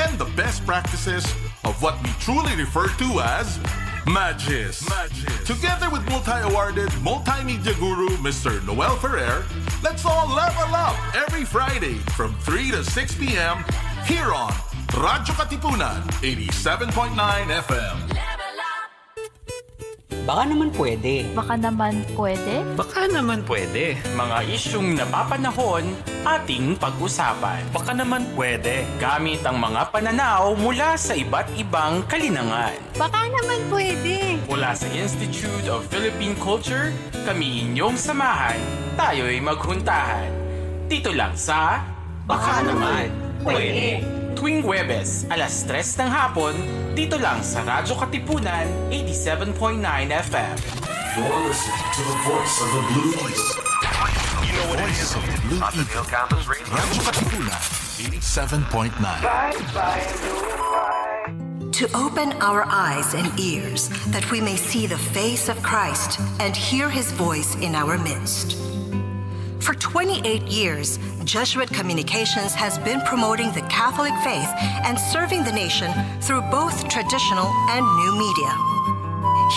and the best practices of what we truly refer to as Magis. Together with multi-awarded multimedia guru Mr. Noel Ferrer, let's all level up every Friday from 3 to 6 p.m. here on Radyo Katipunan, 87.9 FM. Baka naman pwede. Baka naman pwede. Baka naman pwede. Mga isyung napapanahon ating pag-usapan. Baka naman pwede. Gamit ang mga pananaw mula sa iba't ibang kalinangan. Baka naman pwede. Mula sa Institute of Philippine Culture, kami inyong samahan, tayo'y maghuntahan. Dito lang sa Baka naman pwede. Tuwing Huwebes, alas 3 ng hapon, dito lang sa Radyo Katipunan, 87.9 FM. You're listening to the voice of the Blue Eagle. You know what it is. On the Simulcast radio. Radyo Katipunan, 87.9. To open our eyes and ears that we may see the face of Christ and hear His voice in our midst. For 28 years, Jesuit Communications has been promoting the Catholic faith and serving the nation through both traditional and new media.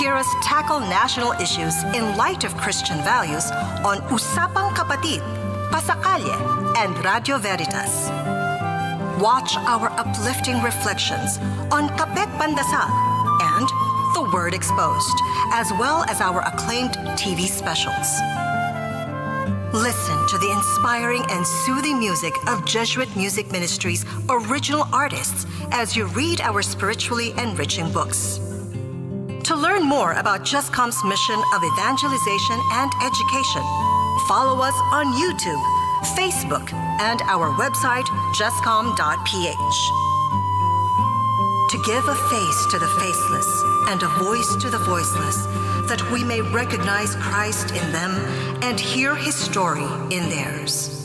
Hear us tackle national issues in light of Christian values on Usapang Kapatid, Pasakalye, and Radio Veritas. Watch our uplifting reflections on Kapet Pandasal and The Word Exposed, as well as our acclaimed TV specials. Listen to the inspiring and soothing music of Jesuit Music Ministry's original artists as you read our spiritually enriching books. To learn more about JustCom's mission of evangelization and education, follow us on YouTube, Facebook, and our website, justcom.ph. To give a face to the faceless and a voice to the voiceless, that we may recognize Christ in them and hear His story in theirs.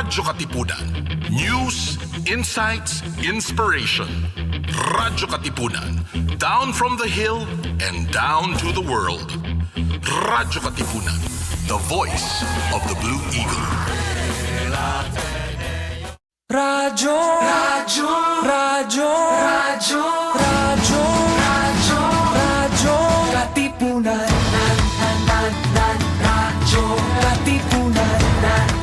Radyo Katipunan. News, insights, inspiration. Radyo Katipunan. Down from the hill and down to the world. Radyo Katipunan. The voice of the Blue Eagle. Radyo, radyo, radyo, radyo, radyo, radyo, radyo, Katipunan. Radyo, Katipunan. Radyo,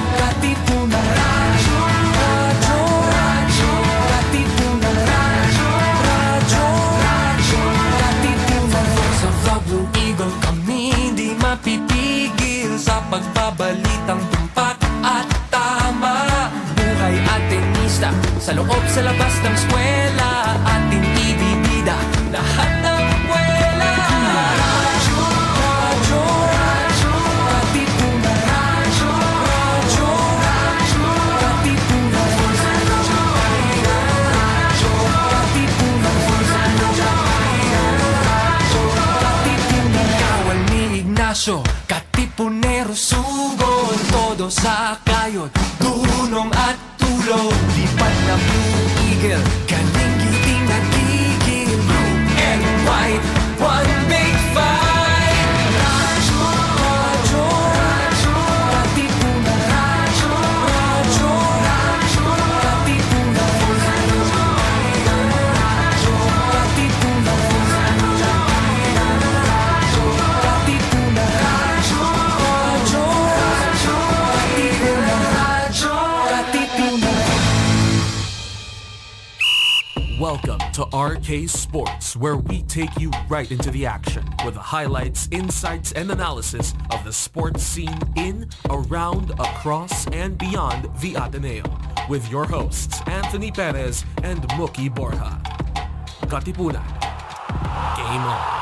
Katipunan. Radyo, radyo, radyo, Katipunan. Radyo, radyo, radyo, Katipunan. Voice of the Blue Eagle, kami di mapipigil sa pagbabalitang tumpak at tama. Buhay at tenista, sa loob sa labas ng eskwela, ating ibibida lahat ng kwela. Radyo, radyo, radyo, Katipunan. Radyo, radyo, radyo, Katipunan. Radyo, Katipunan. Radyo, Katipunan. Kawal ni Ignacio, Katipunero, sugod, todo sa kayod, tulong at tulog. Lipat na Blue Eagle, kaning giting nagigil. Blue and white, one big fight. Radyo, radyo, radyo, to RK Sports, where we take you right into the action with the highlights, insights, and analysis of the sports scene in, around, across, and beyond the Ateneo. With your hosts, Anthony Perez and Mookie Borja. Katipunan. Game on.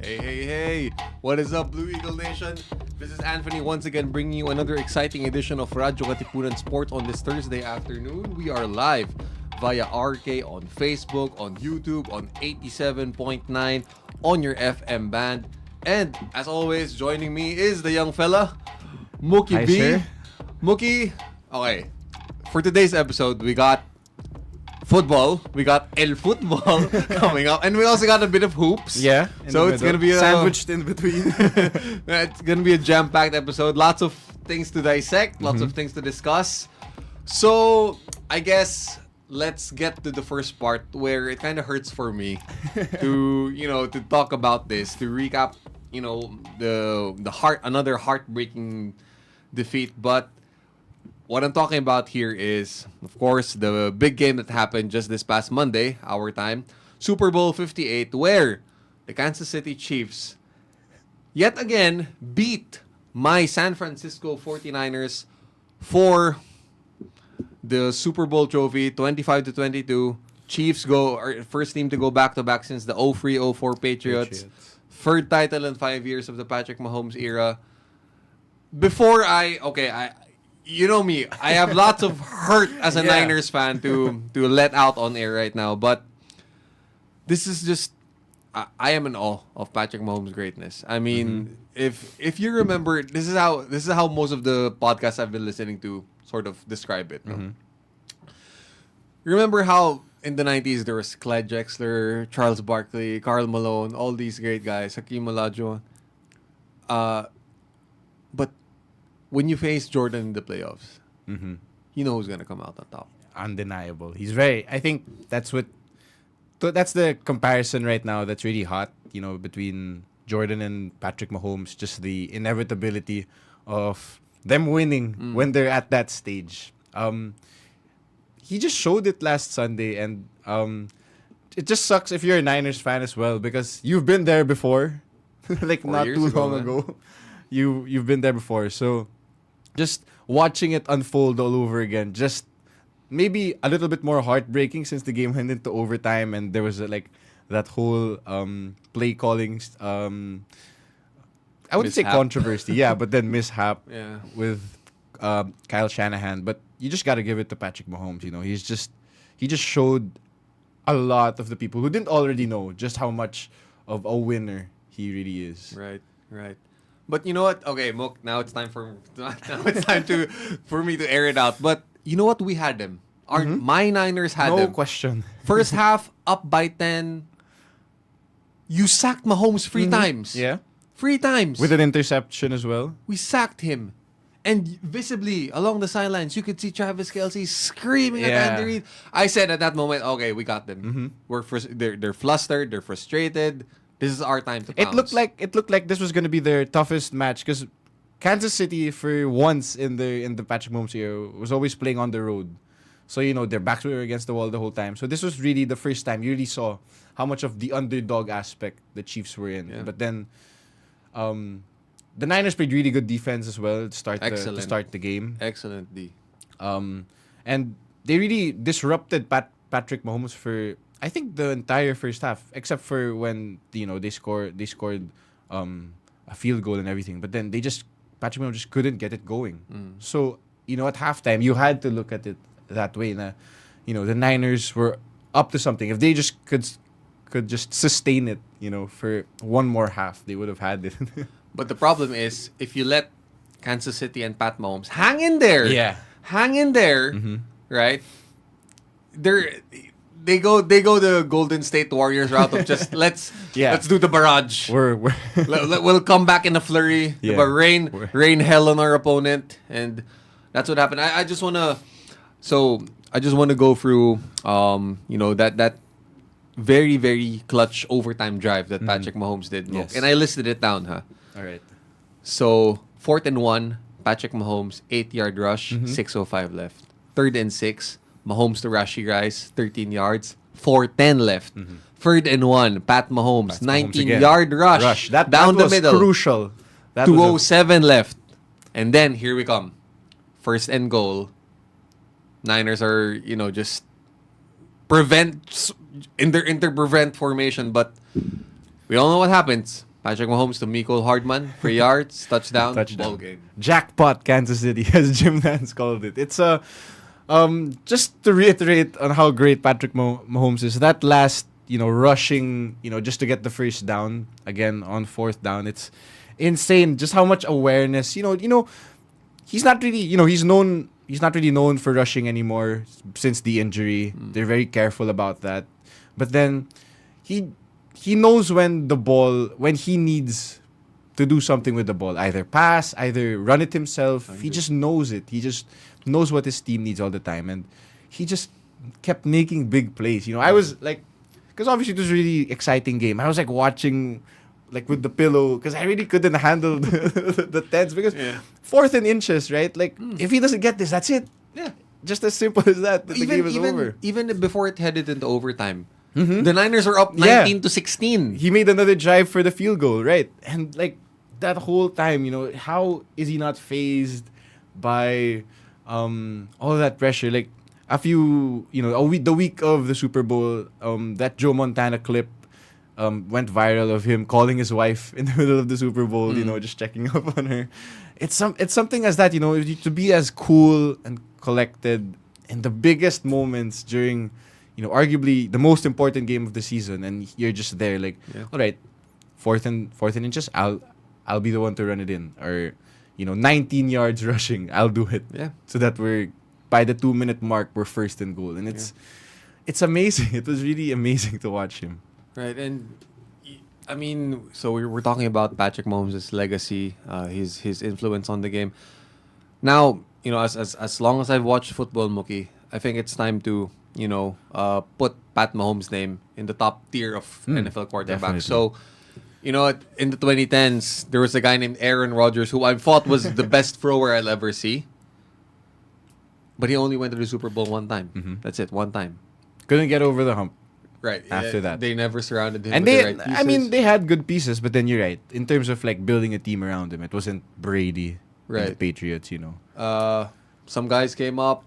Hey, what is up, Blue Eagle Nation? This is Anthony once again bringing you another exciting edition of Radyo Katipunan Sport on this Thursday afternoon. We are live via RK on Facebook, on YouTube, on 87.9, on your FM band. And as always, joining me is the young fella, Mookie Hi, B. sir. Mookie, okay, for today's episode, we got football. We got El Football coming up. And we also got a bit of hoops. Yeah. So it's going to be sandwiched in between. It's going to be a jam-packed episode. Lots of things to dissect. Lots of things to discuss. So, I guess let's get to the first part where it kind of hurts for me to talk about this, to recap, another heartbreaking defeat. But what I'm talking about here is, of course, the big game that happened just this past Monday, our time, Super Bowl 58, where the Kansas City Chiefs yet again beat my San Francisco 49ers for the Super Bowl trophy, 25-22. Chiefs are first team to go back-to-back since the 03-04 Patriots. Third title in 5 years of the Patrick Mahomes era. You know me, I have lots of hurt as a Niners fan to let out on air right now. But this is just, I am in awe of Patrick Mahomes' greatness. I mean, if you remember, this is how most of the podcasts I've been listening to sort of describe it. No? You remember how in the 90s there was Clyde Drexler, Charles Barkley, Karl Malone, all these great guys, Hakeem Olajuwon. But when you face Jordan in the playoffs, you know who's gonna come out on top. Undeniable. I think that's the comparison right now that's really hot, between Jordan and Patrick Mahomes. Just the inevitability of them winning when they're at that stage. He just showed it last Sunday, and it just sucks if you're a Niners fan as well, because you've been there before. Like 4 not years too ago, long man. ago. You've been there before. So just watching it unfold all over again, just maybe a little bit more heartbreaking since the game went into overtime and there was that whole play calling I wouldn't say Mishap. controversy, but then mishap with Kyle Shanahan. But you just got to give it to Patrick Mahomes. He just showed a lot of the people who didn't already know just how much of a winner he really is. Right. But you know what? Okay, Mook, now it's time for me to air it out. But you know what? We had them. My Niners had them. No question. First half, up by 10. You sacked Mahomes 3 times. Yeah. 3 times. With an interception as well. We sacked him. And visibly, along the sidelines, you could see Travis Kelce screaming at Andy Reid. I said at that moment, okay, we got them. They're flustered. They're frustrated. This is our time to pounce. It looked like this was going to be their toughest match, because Kansas City, for once in the Patrick Mahomes era, was always playing on the road. So their backs were against the wall the whole time. So this was really the first time you really saw how much of the underdog aspect the Chiefs were in. Yeah. But then the Niners played really good defense as well to start the game. Excellent D. And they really disrupted Patrick Mahomes for, I think, the entire first half, except for when they scored a field goal and everything. But then Patrick Mahomes just couldn't get it going. So at halftime you had to look at it that way. The Niners were up to something. If they just could just sustain it, for one more half, they would have had it. But the problem is, if you let Kansas City and Pat Mahomes hang in there, right? They go the Golden State Warriors route of just let's do the barrage. We'll come back in a flurry. Rain hell on our opponent, and that's what happened. I just wanna go through that very, very clutch overtime drive that Patrick Mahomes did. Yes. And I listed it down, huh? All right. So 4th and 1, Patrick Mahomes, 8-yard rush, 6:05 left. 3rd and 6, Mahomes to Rashi guys, 13 yards, 4:10 left. 3rd and 1, Pat Mahomes, 19-yard rush, That down the was middle. crucial. That 2:07 left. And then, here we come. 1st and goal. Niners are, just prevent formation, but we all know what happens. Patrick Mahomes to Mecole Hardman, 3 yards, touchdown, ball game. Jackpot, Kansas City, as Jim Nantz called it. It's just to reiterate on how great Patrick Mahomes is. That last, rushing, just to get the first down again on 4th down. It's insane just how much awareness. He's not really, he's not really known for rushing anymore since the injury. They're very careful about that. But then he knows when he needs to do something with the ball. Either pass, either run it himself. He just knows it. He just knows what his team needs all the time. And he just kept making big plays. I was like, because obviously it was a really exciting game. I was like watching with the pillow because I really couldn't handle the tense because 4th and inches, right? If he doesn't get this, that's it. Yeah. Just as simple as that. The game is over. Even before it headed into overtime, the Niners are up 19-16. He made another drive for the field goal, right? And that whole time, how is he not fazed by all that pressure? The week of the Super Bowl, that Joe Montana clip went viral of him calling his wife in the middle of the Super Bowl, just checking up on her. It's something as that, to be as cool and collected in the biggest moments during, arguably the most important game of the season, and you're just there all right, 4th and inches, I'll be the one to run it in, or 19 yards rushing, I'll do it. Yeah. So that we're by the 2-minute mark, we're 1st and goal, and it's amazing. It was really amazing to watch him. Right, and I mean, so we're talking about Patrick Mahomes' legacy, his influence on the game. Now, as long as I've watched football, Mookie, I think it's time to put Pat Mahomes' name in the top tier of NFL quarterbacks. So, in the 2010s, there was a guy named Aaron Rodgers who I thought was the best thrower I'll ever see, but he only went to the Super Bowl one time. That's it, one time. Couldn't get over the hump. Right. After that, they never surrounded him and with the right pieces. I mean, they had good pieces, but then you're right. In terms of building a team around him, it wasn't Brady and the Patriots. Some guys came up.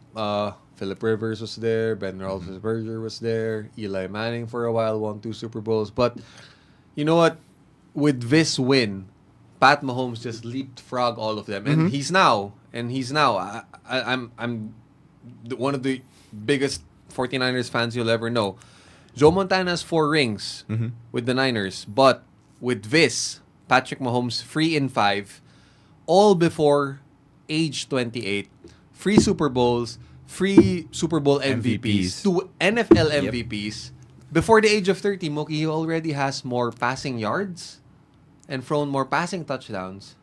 Phillip Rivers was there. Ben Roethlisberger was there. Eli Manning for a while won 2 Super Bowls. But you know what? With this win, Pat Mahomes just leapfrog all of them, and he's now. I'm one of the biggest 49ers fans you'll ever know. Joe Montana has 4 rings with the Niners, but with this, Patrick Mahomes 3 in 5, all before age 28, 3 Super Bowls, 3 Super Bowl MVPs, 2 NFL MVPs. Before the age of 30, Mookie, he already has more passing yards and thrown more passing touchdowns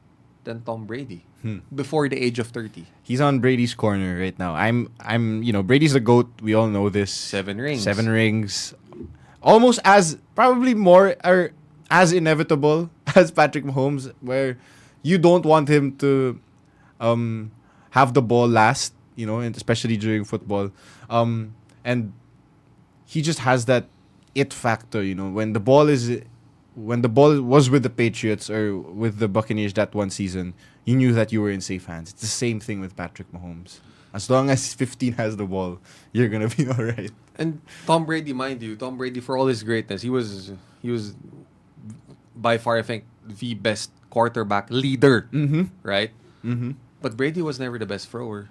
than Tom Brady. Before the age of 30. He's on Brady's corner right now. I'm Brady's the GOAT. We all know this. 7 rings. 7 rings. Almost probably more or as inevitable as Patrick Mahomes, where you don't want him to have the ball last, and especially during football. And he just has that it factor, when the ball was with the Patriots or with the Buccaneers that one season, you knew that you were in safe hands. It's the same thing with Patrick Mahomes. As long as 15 has the ball, you're gonna be all right. And Tom Brady, mind you, for all his greatness, he was by far, I think, the best quarterback leader, right? But Brady was never the best thrower.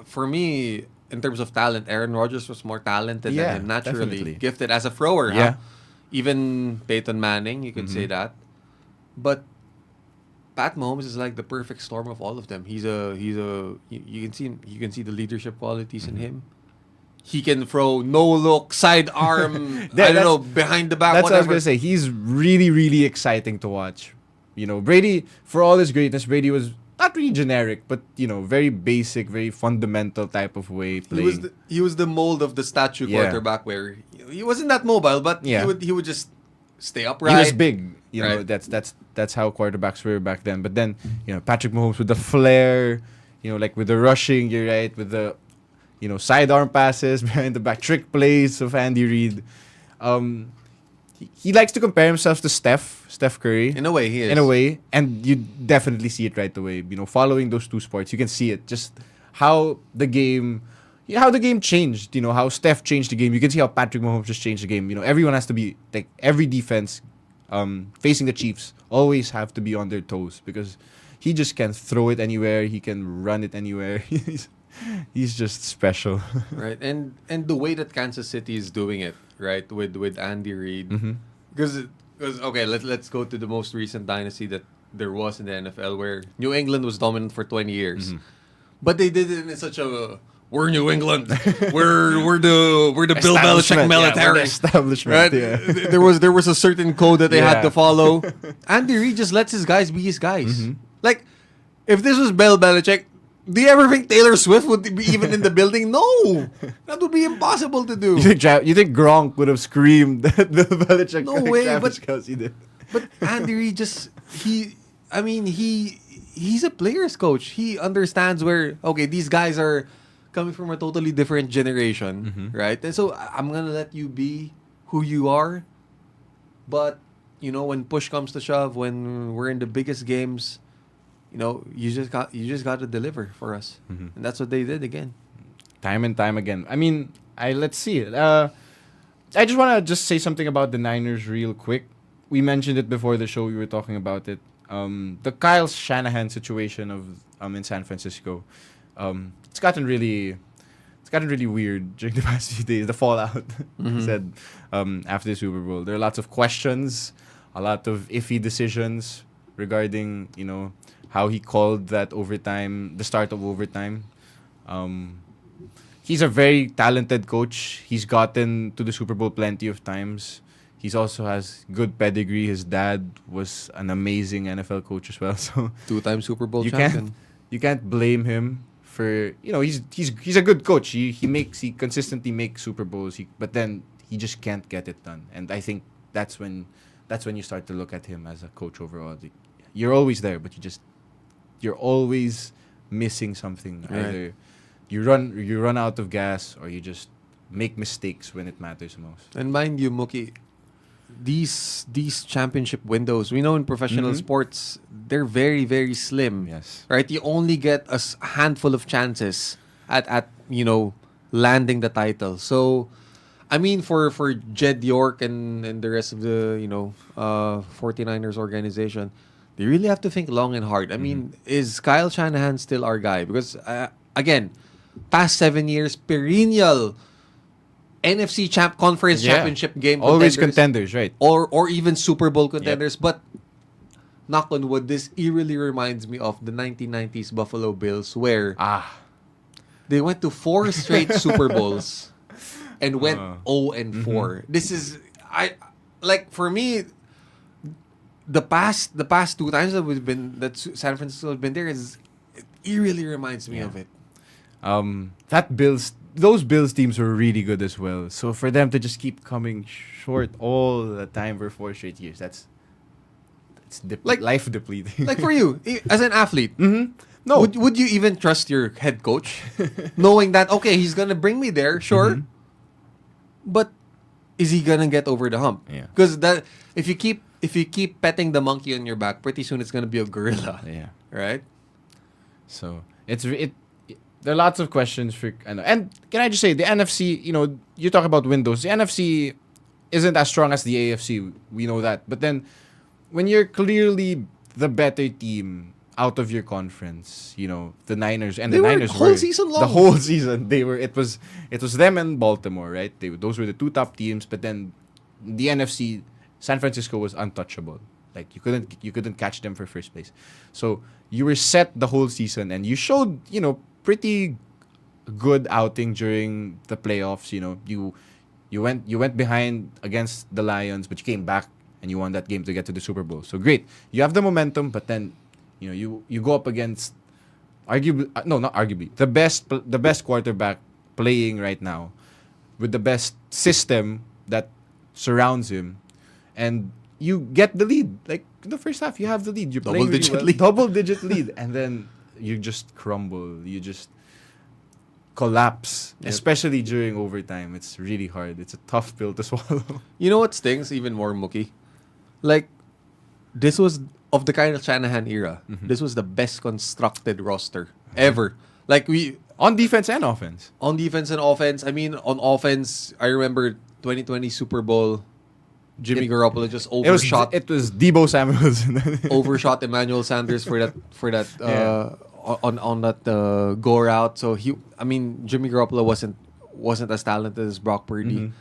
For me, in terms of talent, Aaron Rodgers was more talented than him, naturally definitely. gifted as a thrower. Yeah. Even Peyton Manning, you could say that. But Pat Mahomes is like the perfect storm of all of them. You can see the leadership qualities in him. He can throw no look, sidearm, behind the back. That's whatever. what I was gonna say. He's really, really exciting to watch. Brady, for all his greatness, Brady was not really generic, but very basic, very fundamental type of way playing. He was the mold of the statue quarterback, where he wasn't that mobile, but he would just stay upright. He was big. You know, Right. that's how quarterbacks were back then. But then, Patrick Mahomes with the flair, like with the rushing, you're right, with the sidearm passes behind the back, trick plays of Andy Reid. He likes to compare himself to Steph Curry. In a way, he is. In a way, and you definitely see it right away. Following those two sports, you can see it. Just how the game changed. How Steph changed the game. You can see how Patrick Mahomes just changed the game. Everyone has to be like every defense, facing the Chiefs always have to be on their toes because he just can throw it anywhere. He can run it anywhere. He's just special. Right, and the way that Kansas City is doing it, right, with Andy Reid, because okay, let's go to the most recent dynasty that there was in the NFL, where New England was dominant for 20 years, but they did it in such a we're New England, we're the Bill Belichick military, we're the establishment. Right? Yeah. There was a certain code that they had to follow. Andy Reid just lets his guys be his guys. Like, if this was Bill Belichick, do you ever think Taylor Swift would be even in the building? No, that would be impossible to do. You think Gronk would have screamed that Bill Belichick? No way, Travis Kelce did. But Andy Reid he's a player's coach. He understands where, okay, these guys are coming from a totally different generation, right? And so I'm gonna let you be who you are, but when push comes to shove, when we're in the biggest games, you just got to deliver for us, and that's what they did again, time and time again. I mean, let's see it. I just want to say something about the Niners real quick. We mentioned it before the show. We were talking about it. The Kyle Shanahan situation of in San Francisco. It's gotten really weird during the past few days. The fallout, he said, after the Super Bowl. There are lots of questions, a lot of iffy decisions regarding how he called that overtime, the start of overtime. He's a very talented coach. He's gotten to the Super Bowl plenty of times. He also has good pedigree. His dad was an amazing NFL coach as well. So two-time Super Bowl champion. You can't blame him for he's a good coach. He consistently makes Super Bowls. But then he just can't get it done. And I think that's when you start to look at him as a coach overall. You're always there, but you're always missing something. Right. Either you run out of gas, or you just make mistakes when it matters most. And mind you, Mookie, these championship windows, we know in professional sports, they're very, very slim. Yes. Right? You only get a handful of chances at landing the title. So, I mean, for Jed York and the rest of the 49ers organization, they really have to think long and hard. I mean, is Kyle Shanahan still our guy? Because, again, past 7 years, perennial NFC conference championship game always contenders, right? Or even Super Bowl contenders. Yep. But, knock on wood, this eerily reminds me of the 1990s Buffalo Bills, where they went to 4 straight Super Bowls and went 0-4. This is, for me, the past 2 times that San Francisco has been there, it eerily reminds me of it. Those Bills teams were really good as well. So for them to just keep coming short all the time for 4 straight years, it's life depleting. Like for you, as an athlete, no, would you even trust your head coach, knowing that he's gonna bring me there, sure, but is he gonna get over the hump? Yeah. Because if you keep petting the monkey on your back, pretty soon it's gonna be a gorilla. Yeah. Right. So there are lots of questions for, and can I just say, the NFC, you talk about windows, the NFC isn't as strong as the AFC, we know that. But then, when you're clearly the better team out of your conference, the Niners, and the Niners whole were, season long. the whole season, it was them and Baltimore, right? Those were the 2 top teams, but then the NFC, San Francisco was untouchable. Like, you couldn't catch them for first place. So, you were set the whole season, and you showed, pretty good outing during the playoffs. You went behind against the Lions, but you came back and you won that game to get to the Super Bowl. So great, you have the momentum, but then you go up against the best quarterback playing right now with the best system that surrounds him, and you get the lead. Like in the first half, you have the lead. You're playing really well. Double-digit lead, and then you just crumble. You just collapse, especially during overtime. It's really hard. It's a tough pill to swallow. You know what stings even more, Mookie? Like, this was of the kind of Shanahan era. This was the best constructed roster ever. Like on defense and offense. On defense and offense. I mean, on offense, I remember 2020 Super Bowl. Jimmy Garoppolo just overshot. It was Deebo Samuels. Overshot Emmanuel Sanders for that on that go route. So Jimmy Garoppolo wasn't as talented as Brock Purdy.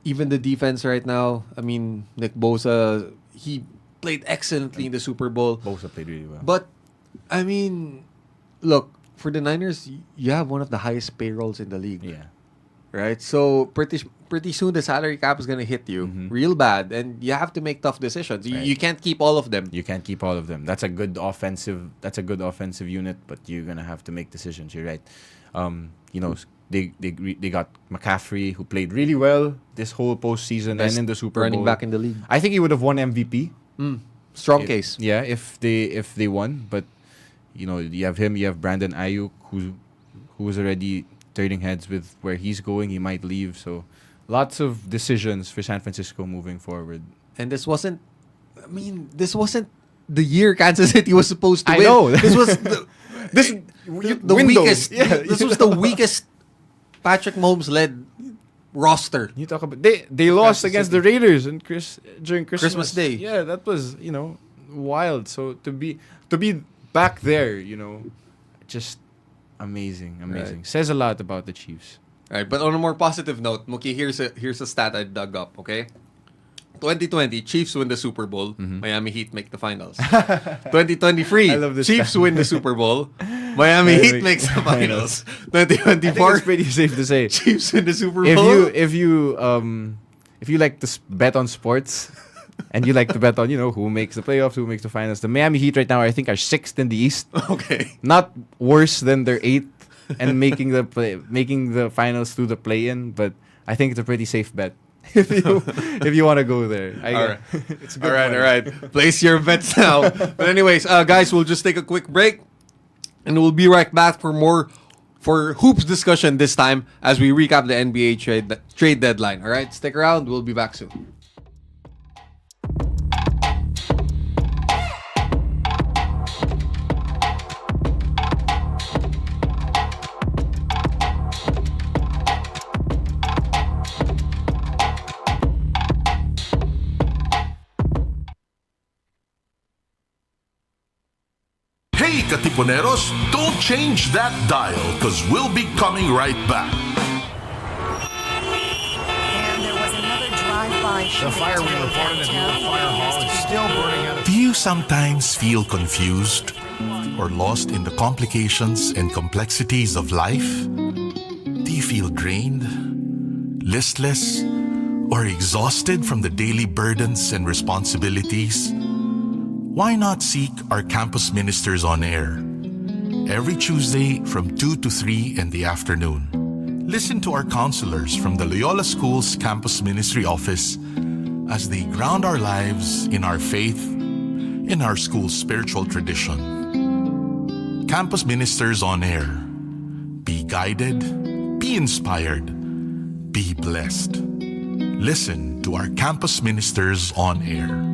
Even the defense right now. I mean, Nick Bosa, he played excellently in the Super Bowl. Bosa played really well. But I mean, look, for the Niners, you have one of the highest payrolls in the league. Yeah. Right? So pretty soon the salary cap is gonna hit you real bad, and you have to make tough decisions. Right. You can't keep all of them. You can't keep all of them. That's a good offensive unit, but you're gonna have to make decisions. You're right. They got McCaffrey, who played really well this whole postseason and in the Super Bowl. Running back in the league. I think he would have won MVP. Strong case. Yeah, if they won, but you have him, you have Brandon Ayuk, who was already turning heads with where he's going. He might leave, so lots of decisions for San Francisco moving forward. And this wasn't the year Kansas City was supposed to win. I know. This was the weakest. Yeah, this was the weakest Patrick Mahomes led roster. You talk about they lost against the Raiders during Christmas Day. Yeah, that was wild. So to be back there, just amazing. Right. Says a lot about the Chiefs. Right, but on a more positive note, Mookie, here's a stat I dug up. Okay, 2020 Chiefs win the Super Bowl. Miami Heat make the finals. 2023 I love this Chiefs stat. win the Super Bowl. Miami Heat makes the finals. 2024 it's pretty safe to say Chiefs win the Super Bowl. If you like to bet on sports and you like to bet on who makes the playoffs, who makes the finals, the Miami Heat right now I think are 6th in the East. Okay, not worse than their 8th and making the finals through the play-in, but I think it's a pretty safe bet if you want to go there. All right. It's a good all right. Place your bets now. But anyways, guys, we'll just take a quick break, and we'll be right back for hoops discussion this time as we recap the NBA trade deadline. All right, stick around. We'll be back soon. Hey, Katipuneros, don't change that dial because we'll be coming right back. And there was another drive-by shooting. The fire we reported at Mill Fire Hall is still burning out. Do you sometimes feel confused or lost in the complications and complexities of life? Do you feel drained, listless, or exhausted from the daily burdens and responsibilities? Why not seek our campus ministers on air every Tuesday from 2 to 3 in the afternoon? Listen to our counselors from the Loyola School's Campus Ministry Office as they ground our lives in our faith, in our school's spiritual tradition. Campus Ministers on Air. Be guided, be inspired, be blessed. Listen to our Campus Ministers on Air.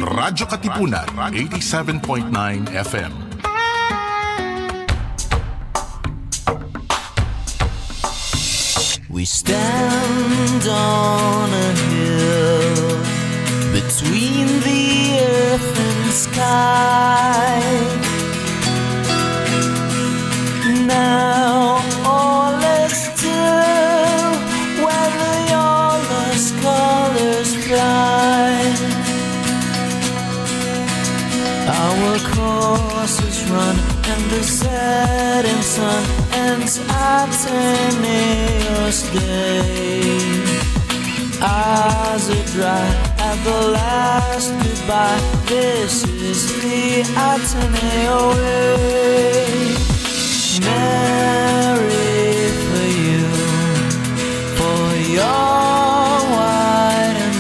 Radyo Katipunan, 87.9 FM. We stand on a hill between the earth and sky. Now all is still where the Loyola's colors fly. Our course is run and the setting sun ends Ateneo's day. Eyes are dry at the last goodbye. This is the Ateneo way. Merry for you, for your white and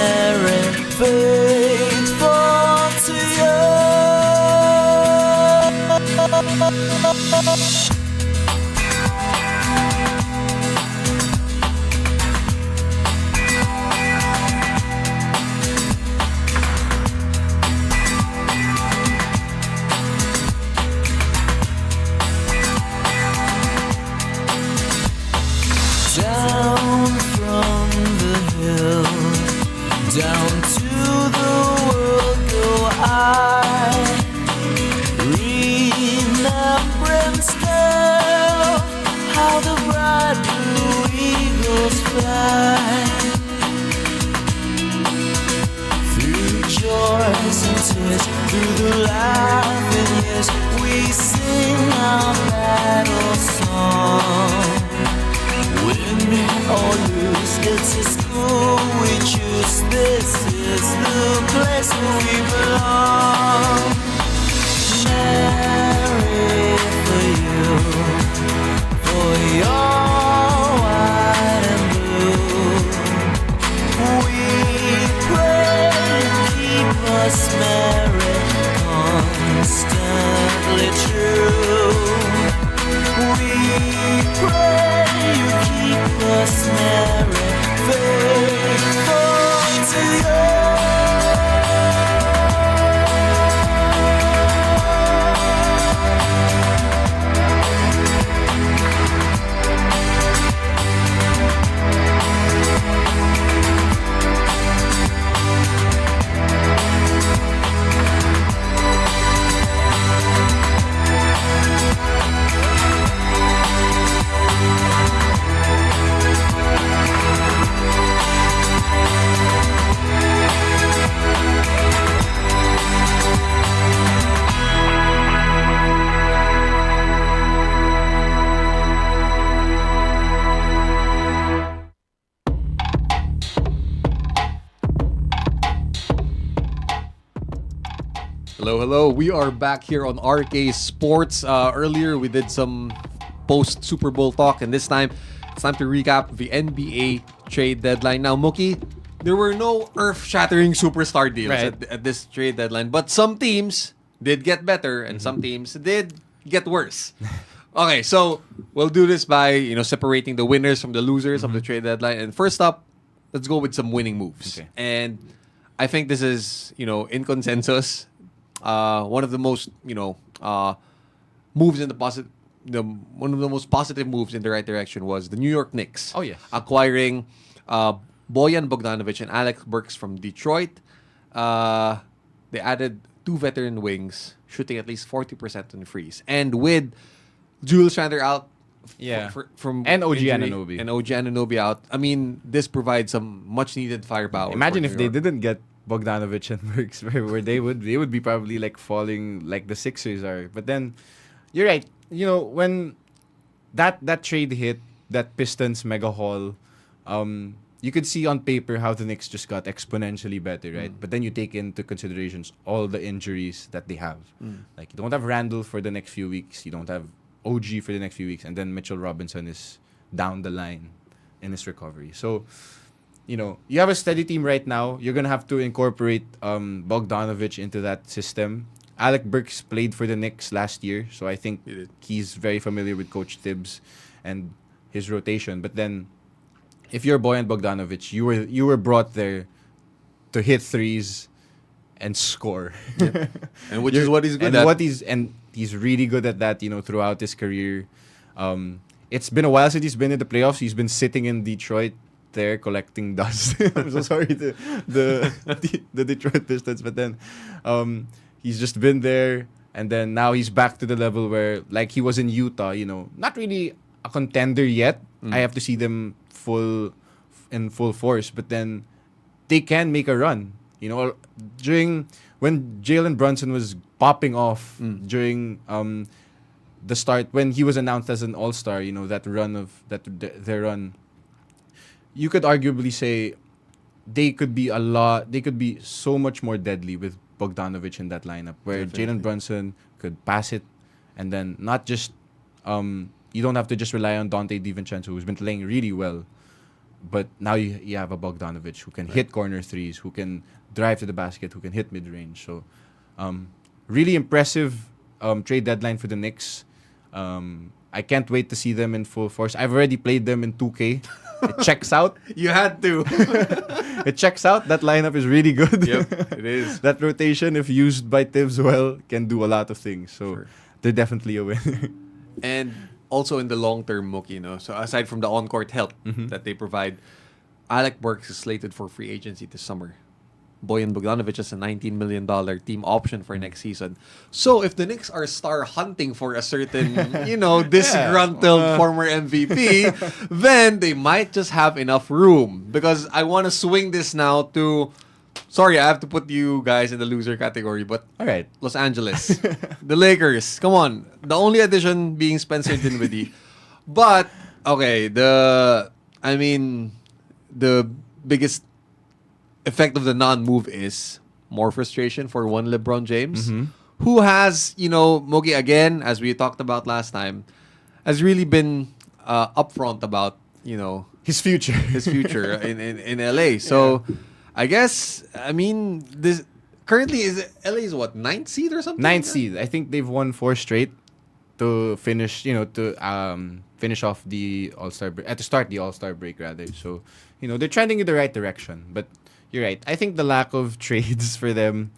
married, faithful to you. Down from the hill, down to the world go I, remembering still how the bright blue eagles fly. Through joys and tears, through the laughing years, we sing our battle song. Win or lose, it's a school we choose. This is the place where we belong. Marry for you, for your white and blue. We pray keep us married, constantly true. We pray you keep us married, faithful to you. Hello. We are back here on RK Sports. Earlier, we did some post-Super Bowl talk, and this time, it's time to recap the NBA trade deadline. Now, Mookie, there were no earth-shattering superstar deals at this trade deadline, but some teams did get better, and some teams did get worse. Okay, so we'll do this by separating the winners from the losers of the trade deadline. And first up, let's go with some winning moves. Okay. And I think this is in consensus. One of the most, moves in the positive, one of the most positive moves in the right direction was the New York Knicks. Oh yes, acquiring Bojan Bogdanovic and Alex Burks from Detroit. They added 2 veteran wings, shooting at least 40% on freeze, and with Julius Randle out, from and OG injury, Anunoby out. I mean, this provides some much needed firepower. Imagine if they didn't get Bogdanovic and Burks, where they would be probably like falling like the Sixers are. But then, you're right. When that trade hit, that Pistons mega haul, you could see on paper how the Knicks just got exponentially better, right? But then you take into considerations all the injuries that they have. Like, you don't have Randall for the next few weeks. You don't have OG for the next few weeks. And then Mitchell Robinson is down the line in his recovery. So, you have a steady team right now. You're going to have to incorporate Bogdanovic into that system. Alec Burks played for the Knicks last year, so I think he's very familiar with Coach Tibbs and his rotation. But then, if you're Bojan Bogdanovic, you were brought there to hit threes and score. Yep. And which is what he's good at. He's really good at that, throughout his career. It's been a while since he's been in the playoffs. He's been sitting in Detroit there collecting dust. I'm so sorry to the Detroit Pistons, but then he's just been there, and then now he's back to the level where, like, he was in Utah, not really a contender yet. I have to see them in full force, but then they can make a run. During when Jalen Brunson was popping off during the start, when he was announced as an all-star, that run of their run, you could arguably say they could be so much more deadly with Bogdanovic in that lineup, where Jalen Brunson could pass it, and then not just you don't have to just rely on Dante DiVincenzo, who's been playing really well. But now you have a Bogdanovic who can hit corner threes, who can drive to the basket, who can hit mid-range. So, really impressive trade deadline for the Knicks. I can't wait to see them in full force. I've already played them in 2K. It checks out. You had to. It checks out. That lineup is really good. Yep, it is. That rotation, if used by Tibbs well, can do a lot of things. So they're definitely a winner. And also in the long term, Mookie, so aside from the on-court help that they provide, Alec Burks is slated for free agency this summer. Bojan Bogdanovic has a $19 million team option for next season. So if the Knicks are star hunting for a certain, disgruntled former MVP, then they might just have enough room. Because I want to swing this now to... Sorry, I have to put you guys in the loser category, but all right, Los Angeles. The Lakers. Come on. The only addition being Spencer Dinwiddie. But, okay, the biggest effect of the non-move is more frustration for one LeBron James, who has, Mookie, again, as we talked about last time, has really been upfront about, his future in LA. So, I guess, this currently LA is what, 9th seed or something? 9th seed. I think they've won 4 straight to finish, finish off the All-Star break, to start the All-Star break rather. So, they're trending in the right direction. But you're right. I think the lack of trades for them,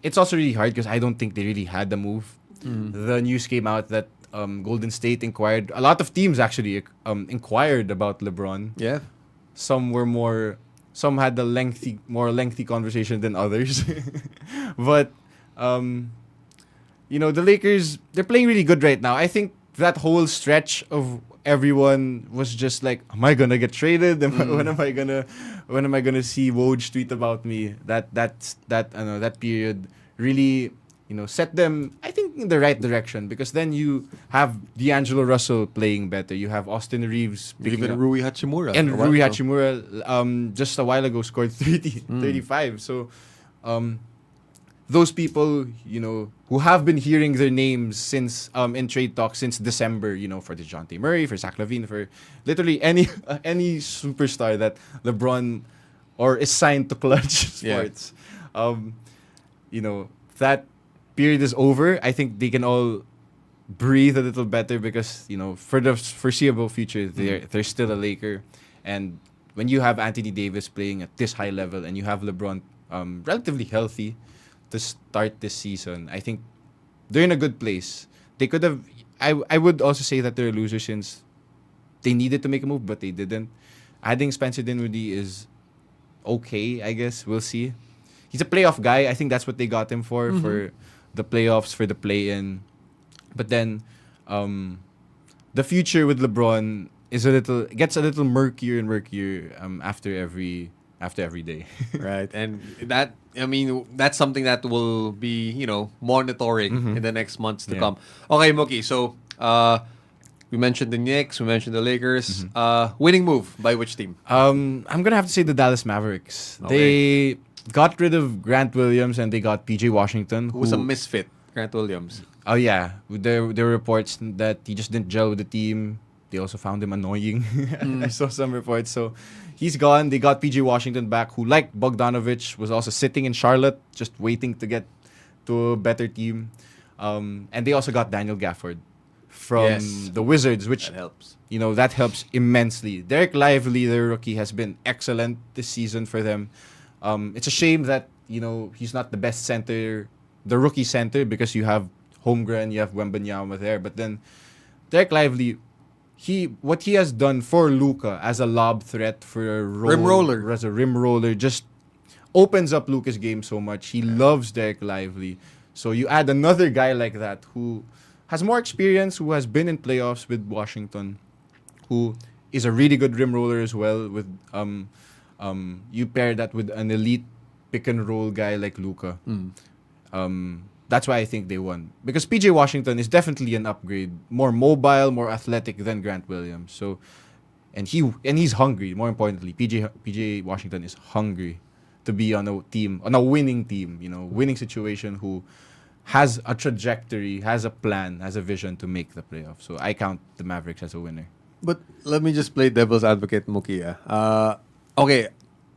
it's also really hard because I don't think they really had the move. The news came out that Golden State inquired. A lot of teams actually inquired about LeBron. Yeah. Some had a more lengthy conversation than others. But, the Lakers, they're playing really good right now. I think that whole stretch of everyone was just like, am I gonna get traded? When am I gonna see Woj tweet about me? That period really, set them, I think, in the right direction, because then you have D'Angelo Russell playing better. You have Austin Reeves, even Rui Hachimura. And Rui Hachimura, just a while ago, scored 35. So, those people, who have been hearing their names since in trade talks since December, for DeJounte Murray, for Zach LaVine, for literally any superstar that LeBron or is signed to Clutch Sports. That period is over. I think they can all breathe a little better because, for the foreseeable future, they're still a Laker. And when you have Anthony Davis playing at this high level and you have LeBron relatively healthy to start this season, I think they're in a good place. They could have... I would also say that they're a loser since they needed to make a move, but they didn't. Adding Spencer Dinwiddie is okay, I guess. We'll see. He's a playoff guy. I think that's what they got him for the playoffs, for the play-in. But then the future with LeBron gets a little murkier and murkier after every day. Right. And that's something that will be, monitoring in the next months to come. Okay, Mookie, so we mentioned the Knicks, we mentioned the Lakers. Winning move by which team? I'm going to have to say the Dallas Mavericks. Okay. They got rid of Grant Williams and they got PJ Washington. Who was a misfit, Grant Williams. Oh, yeah. There were reports that he just didn't gel with the team. They also found him annoying. I saw some reports. So he's gone. They got PJ Washington back, who, like Bogdanovic, was also sitting in Charlotte, just waiting to get to a better team. And they also got Daniel Gafford from the Wizards, which that helps. That helps immensely. Derek Lively, their rookie, has been excellent this season for them. It's a shame that he's not the best center, the rookie center, because you have Holmgren, you have Wembanyama there. But then Derek Lively, what he has done for Luka as a lob threat, for a rim roller, as a rim roller, just opens up Luka's game so much. He loves Derek Lively. So you add another guy like that who has more experience, who has been in playoffs with Washington, who is a really good rim roller as well. With you pair that with an elite pick and roll guy like Luka. That's why I think they won. Because PJ Washington is definitely an upgrade. More mobile, more athletic than Grant Williams. So, and he's hungry, more importantly. PJ Washington is hungry to be on a winning team, winning situation, who has a trajectory, has a plan, has a vision to make the playoffs. So I count the Mavericks as a winner. But let me just play devil's advocate, Mookie. Okay,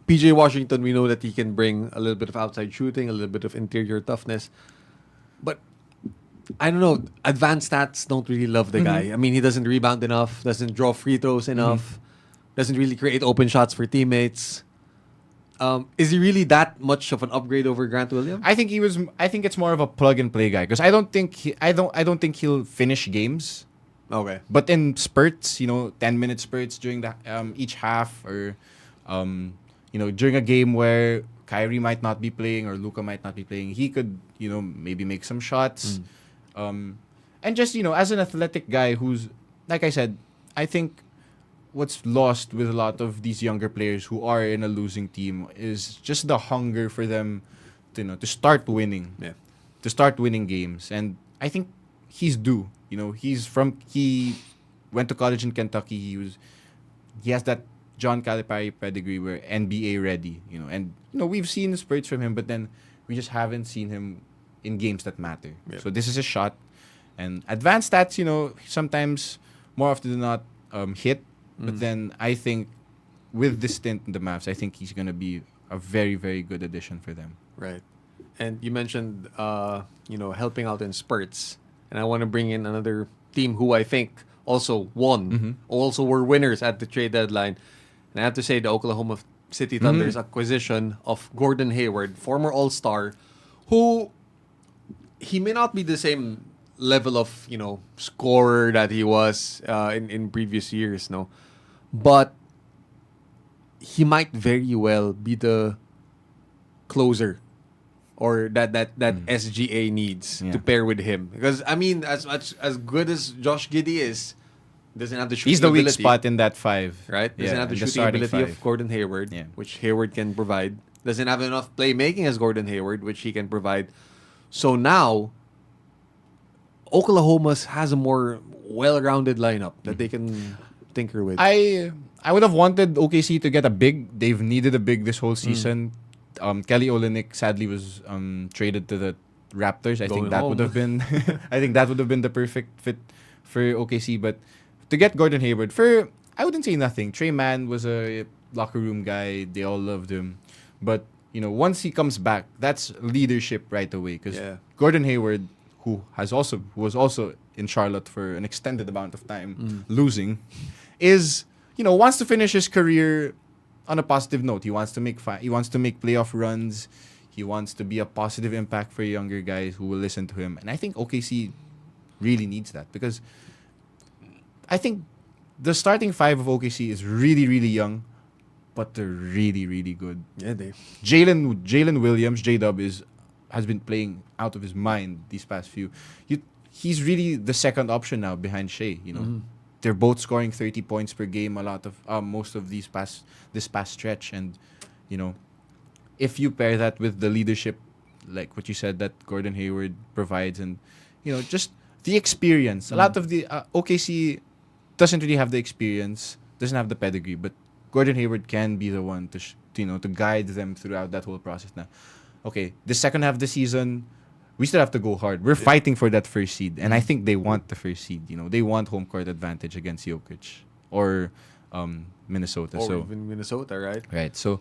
PJ Washington, we know that he can bring a little bit of outside shooting, a little bit of interior toughness. But I don't know, advanced stats don't really love the guy. I mean, he doesn't rebound enough, doesn't draw free throws enough, doesn't really create open shots for teammates. Is he really that much of an upgrade over Grant Williams? I think it's more of a plug and play guy because I don't think he'll finish games. Okay. But in spurts, 10-minute spurts during the each half, or during a game where Kyrie might not be playing or Luka might not be playing, he could maybe make some shots. And just as an athletic guy who's, like I said, I think what's lost with a lot of these younger players who are in a losing team is just the hunger for them to start winning. Yeah. To start winning games. And I think he's due. He went to college in Kentucky. He has that John Calipari pedigree, where NBA ready, and we've seen spurts from him, but then we just haven't seen him in games that matter. Yep. So this is a shot. And advanced stats, sometimes more often than not hit. But then I think with this stint in the Mavs, I think he's going to be a very, very good addition for them. Right. And you mentioned, helping out in spurts. And I want to bring in another team who I think also won, also were winners at the trade deadline. And I have to say the Oklahoma City Thunder's acquisition of Gordon Hayward, former All-Star, who he may not be the same level of, scorer that he was in previous years, no? But he might very well be the closer or that SGA needs to pair with him. Because, I mean, as good as Josh Giddey is, doesn't have the shooting He's the weak ability, spot in that five. right? Doesn't Yeah, have the in the shooting starting ability of five. Gordon Hayward, which Hayward can provide. Doesn't have enough playmaking as Gordon Hayward, which he can provide. So now, Oklahoma has a more well-rounded lineup that they can tinker with. I would have wanted OKC to get a big. They've needed a big this whole season. Kelly Olynyk sadly was traded to the Raptors. I think Going that home. would have been I think that would have been the perfect fit for OKC. But to get Gordon Hayward, I wouldn't say nothing. Trey Mann was a locker room guy. They all loved him. But once he comes back, that's leadership right away. Because Gordon Hayward, who was also in Charlotte for an extended amount of time, losing, is wants to finish his career on a positive note. He wants to make playoff runs. He wants to be a positive impact for younger guys who will listen to him. And I think OKC really needs that, because I think the starting five of OKC is really, really young, but they're really, really good. Yeah, they. Jalen Williams, J-Dub, has been playing out of his mind these past few. He's really the second option now behind Shea. They're both scoring 30 points per game. Most of this past stretch, and if you pair that with the leadership, like what you said that Gordon Hayward provides, and just the experience. A lot of the OKC doesn't really have the experience, doesn't have the pedigree, but Gordon Hayward can be the one to guide them throughout that whole process. Now, okay, the second half of the season, we still have to go hard. We're fighting for that first seed, and I think they want the first seed. They want home court advantage against Jokic or Minnesota. Or so even Minnesota, right? right, so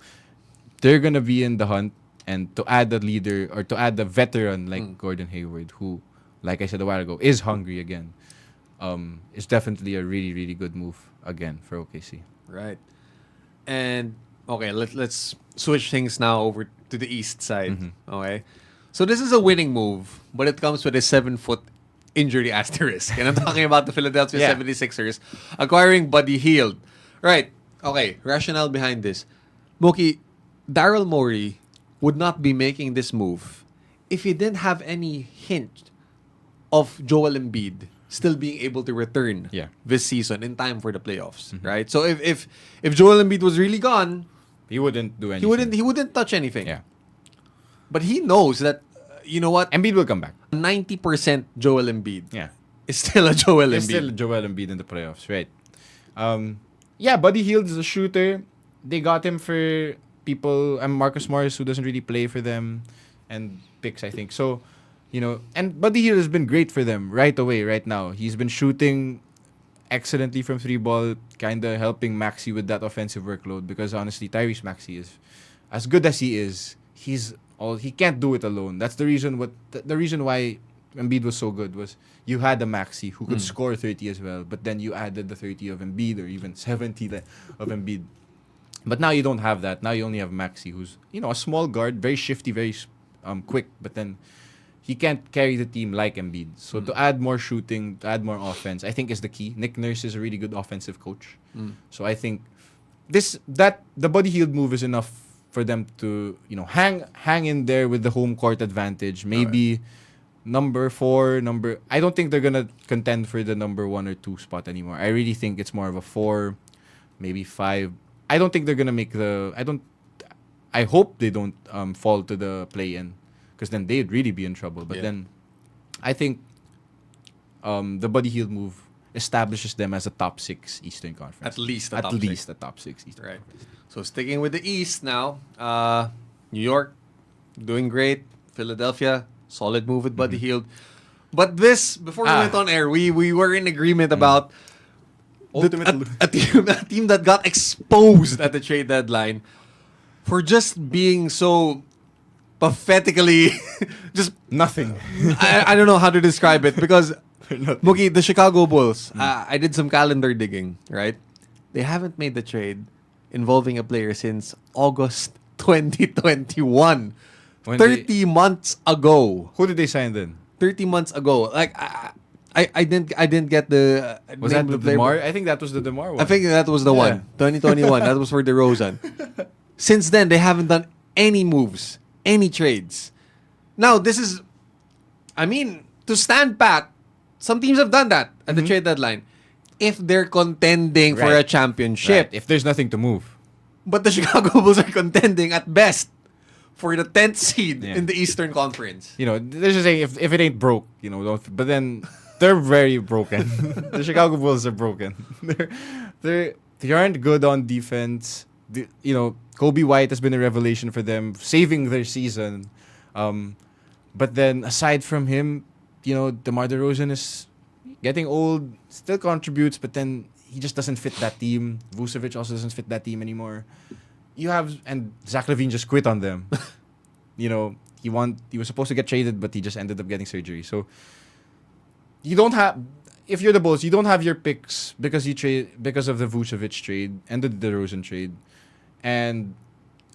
they're gonna be in the hunt, and to add a leader or to add a veteran like Gordon Hayward, who, like I said a while ago, is hungry again, is definitely a really, really good move again for OKC. Right. And okay, let's switch things now over to the east side. Okay. So this is a winning move, but it comes with a 7-foot injury asterisk. And I'm talking about the Philadelphia 76ers acquiring Buddy Hield. Right. Okay. Rationale behind this. Mookie, Daryl Morey would not be making this move if he didn't have any hint of Joel Embiid still being able to return this season in time for the playoffs. Right. So if Joel Embiid was really gone, he wouldn't do anything. He wouldn't touch anything. Yeah. But he knows that, you know what? Embiid will come back. 90% Joel Embiid. Yeah. Is still a Joel It's Embiid. still Joel Embiid in the playoffs, right? Buddy Hield is a shooter. They got him for people. Marcus Morris, who doesn't really play for them, and picks, I think. So, and Buddy Hield has been great for them right away, right now. He's been shooting excellently from 3 ball, kind of helping Maxey with that offensive workload. Because honestly, Tyrese Maxey is as good as he is. He can't do it alone. That's the reason. The reason why Embiid was so good was you had a Maxey who could score 30 as well, but then you added the 30 of Embiid or even 70 of Embiid. But now you don't have that. Now you only have Maxey, who's a small guard, very shifty, very quick, but then he can't carry the team like Embiid. So to add more shooting, to add more offense, I think is the key. Nick Nurse is a really good offensive coach. So I think the Buddy Hield move is enough for them to hang in there with the home court advantage. Maybe number 4, I don't think they're gonna contend for the number 1 or 2 spot anymore. I really think it's more of a 4, maybe 5. I don't think they're gonna make I hope they don't fall to the play-in, because then they'd really be in trouble. But then I think the Buddy Hield move establishes them as a top 6 Eastern Conference. At least a top 6 Eastern. Right. So sticking with the East now, New York doing great. Philadelphia, solid move with Buddy Hield. But before we went on air, we were in agreement about a team that got exposed at the trade deadline for just being so pathetically just nothing. I don't know how to describe it, because Mookie, the Chicago Bulls, I did some calendar digging, right? They haven't made the trade involving a player since August 2021. 30 months ago. Who did they sign then? 30 months ago. Like I didn't get the was name that the of the player. DeMar? I think that was the DeMar one. I think that was the one. 2021. That was for DeRozan. Since then, they haven't done any moves, any trades. Now, to stand pat, some teams have done that at the trade deadline. If they're contending for a championship. Right. If there's nothing to move. But the Chicago Bulls are contending at best for the 10th seed in the Eastern Conference. They're just saying if it ain't broke, don't. But then they're very broken. The Chicago Bulls are broken. They aren't good on defense. Kobe White has been a revelation for them, saving their season. But then aside from him, DeMar DeRozan is getting old, still contributes, but then he just doesn't fit that team. Vucevic also doesn't fit that team anymore. And Zach LaVine just quit on them. He was supposed to get traded, but he just ended up getting surgery. So if you're the Bulls, you don't have your picks because of the Vucevic trade and the DeRozan trade, and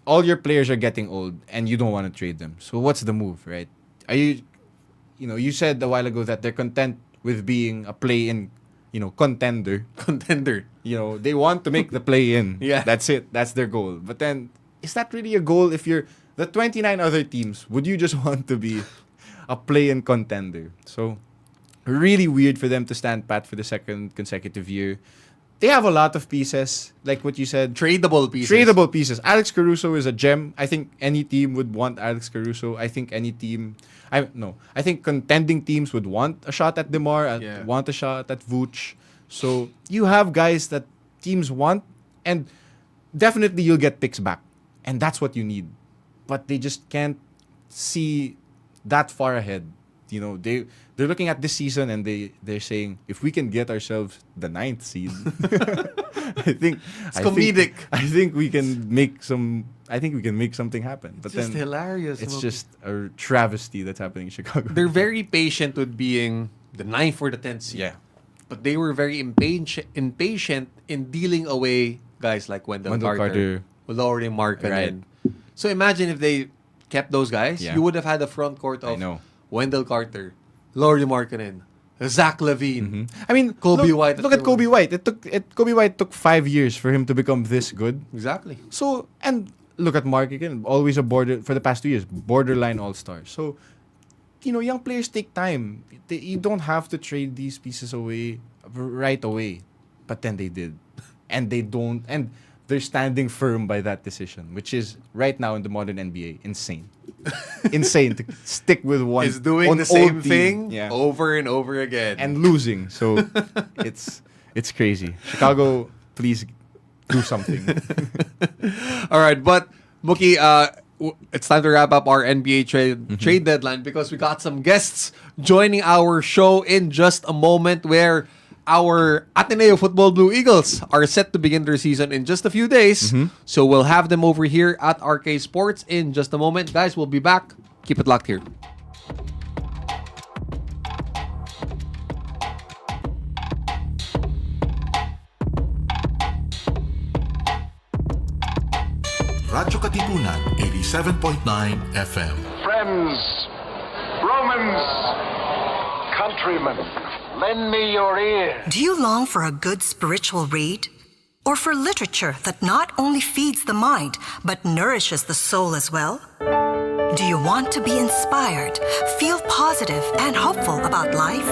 all your players are getting old, and you don't want to trade them. So what's the move, right? Are you, you said a while ago that they're content with being a play-in, contender. Contender. They want to make the play-in. Yeah. That's it. That's their goal. But then, is that really a goal if you're the 29 other teams? Would you just want to be a play-in contender? So, really weird for them to stand pat for the second consecutive year. They have a lot of pieces, like what you said. Tradable pieces. Alex Caruso is a gem. I think any team would want Alex Caruso. I think contending teams would want a shot at DeMar, want a shot at Vooch. So you have guys that teams want, and definitely you'll get picks back. And that's what you need. But they just can't see that far ahead. They're looking at this season and they're saying, if we can get ourselves the 9th seed, I think comedic. I think we can make something happen. But it's just then hilarious. It's just a travesty that's happening in Chicago. They're very patient with being the 9th or the 10th seed. Yeah. But they were very impatient in dealing away guys like Wendell Carter. Lauri Markkanen. Right. So imagine if they kept those guys, you would have had a front court of Wendell Carter, Lauri Markkanen, Zach LaVine. I mean, Kobe White. Look at Kobe White. Kobe White took 5 years for him to become this good. Exactly. So, and look at Mark again, always for the past 2 years, borderline all-star. So, young players take time. You don't have to trade these pieces away right away. But then they did. And they don't. And they're standing firm by that decision, which is right now in the modern NBA insane. Insane to stick with one. Is doing the same thing over and over again and losing. So it's crazy. Chicago, please do something. All right, but Mookie, it's time to wrap up our NBA trade deadline because we got some guests joining our show in just a moment where our Ateneo Football Blue Eagles are set to begin their season in just a few days. So we'll have them over here at RK Sports in just a moment. Guys, we'll be back. Keep it locked here. Radyo Katipunan, 87.9 FM. Friends, Romans, countrymen, lend me your ear. Do you long for a good spiritual read? Or for literature that not only feeds the mind, but nourishes the soul as well? Do you want to be inspired, feel positive and hopeful about life?